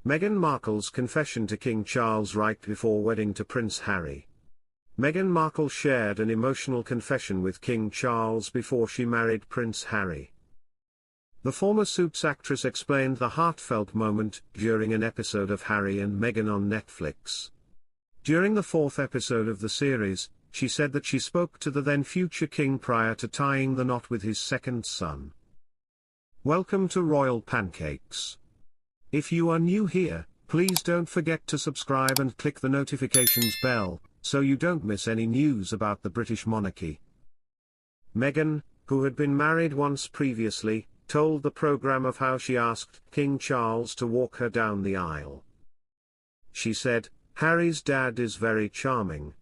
Meghan Markle's confession to King Charles right before wedding to Prince Harry. Meghan Markle shared an emotional confession with King Charles before she married Prince Harry. The former Suits actress explained the heartfelt moment during an episode of Harry and Meghan on Netflix. During the fourth episode of the series, she said that she spoke to the then future king prior to tying the knot with his second son. Welcome to Royal Pancakes. If you are new here, please don't forget to subscribe and click the notifications bell, so you don't miss any news about the British monarchy. Meghan, who had been married once previously, told the programme of how she asked King Charles to walk her down the aisle. She said, "Harry's dad is very charming.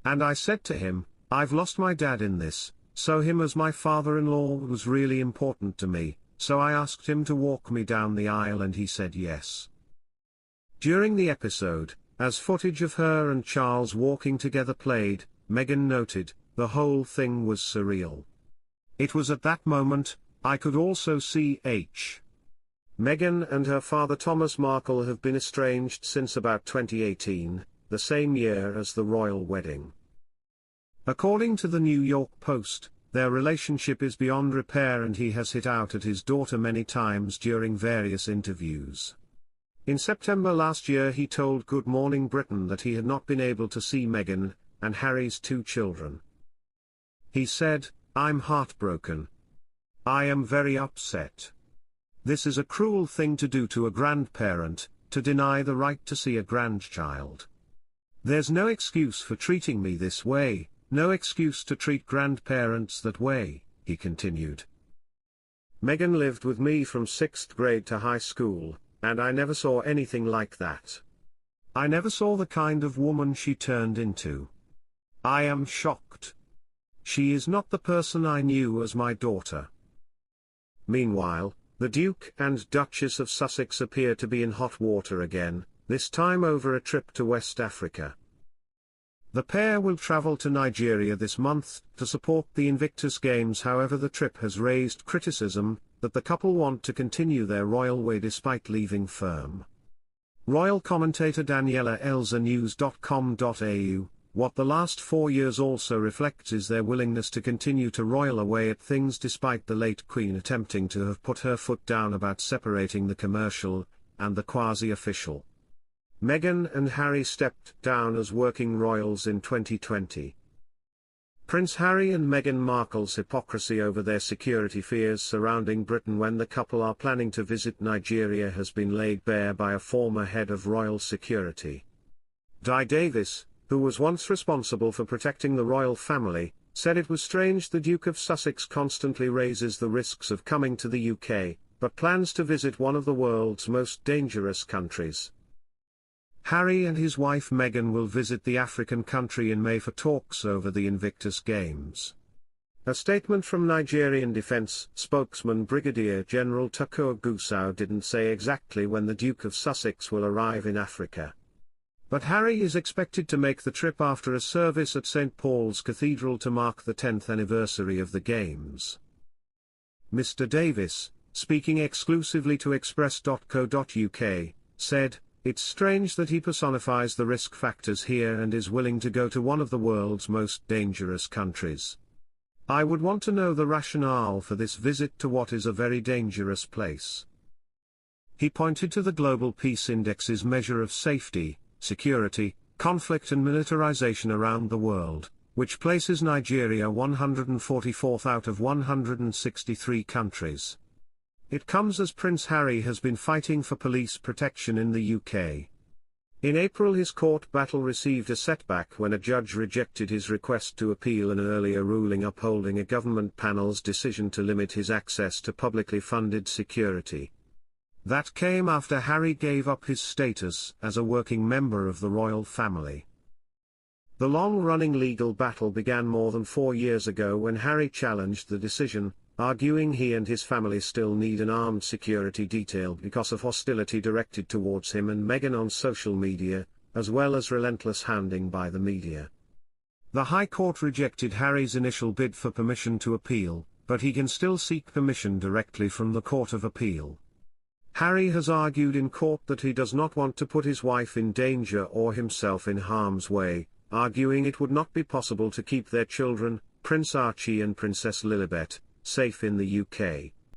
And I said to him, I've lost my dad in this, so him as my father-in-law was really important to me, so I asked him to walk me down the aisle and he said yes." During the episode, as footage of her and Charles walking together played, Meghan noted, "The whole thing was surreal. It was at that moment, I could also see Meghan and her father Thomas Markle have been estranged since about 2018, the same year as the royal wedding. According to the New York Post, their relationship is beyond repair and he has hit out at his daughter many times during various interviews. In September last year he told Good Morning Britain that he had not been able to see Meghan and Harry's two children. He said, "I'm heartbroken. I am very upset. This is a cruel thing to do to a grandparent, to deny the right to see a grandchild. There's no excuse for treating me this way, no excuse to treat grandparents that way," he continued. "Meghan lived with me from 6th grade to high school, and I never saw anything like that. I never saw the kind of woman she turned into. I am shocked. She is not the person I knew as my daughter." Meanwhile, the Duke and Duchess of Sussex appear to be in hot water again, this time over a trip to West Africa. The pair will travel to Nigeria this month to support the Invictus Games. However, the trip has raised criticism that the couple want to continue their royal way despite leaving firm. Royal commentator Daniela Elza News.com.au, "What the last 4 years also reflects is their willingness to continue to royal away at things despite the late Queen attempting to have put her foot down about separating the commercial and the quasi-official." Meghan and Harry stepped down as working royals in 2020. Prince Harry and Meghan Markle's hypocrisy over their security fears surrounding Britain when the couple are planning to visit Nigeria has been laid bare by a former head of royal security. Di Davis, who was once responsible for protecting the royal family, said it was strange the Duke of Sussex constantly raises the risks of coming to the UK, but plans to visit one of the world's most dangerous countries. Harry and his wife Meghan will visit the African country in May for talks over the Invictus Games. A statement from Nigerian defense spokesman Brigadier General Tukur Gusau didn't say exactly when the Duke of Sussex will arrive in Africa. But Harry is expected to make the trip after a service at St. Paul's Cathedral to mark the 10th anniversary of the Games. Mr. Davis, speaking exclusively to Express.co.uk, said, "It's strange that he personifies the risk factors here and is willing to go to one of the world's most dangerous countries. I would want to know the rationale for this visit to what is a very dangerous place." He pointed to the Global Peace Index's measure of safety, security, conflict and militarization around the world, which places Nigeria 144th out of 163 countries. It comes as Prince Harry has been fighting for police protection in the UK. In April his court battle received a setback when a judge rejected his request to appeal an earlier ruling upholding a government panel's decision to limit his access to publicly funded security. That came after Harry gave up his status as a working member of the royal family. The long-running legal battle began more than 4 years ago when Harry challenged the decision, arguing he and his family still need an armed security detail because of hostility directed towards him and Meghan on social media, as well as relentless hounding by the media. The High Court rejected Harry's initial bid for permission to appeal, but he can still seek permission directly from the Court of Appeal. Harry has argued in court that he does not want to put his wife in danger or himself in harm's way, arguing it would not be possible to keep their children, Prince Archie and Princess Lilibet, safe in the UK.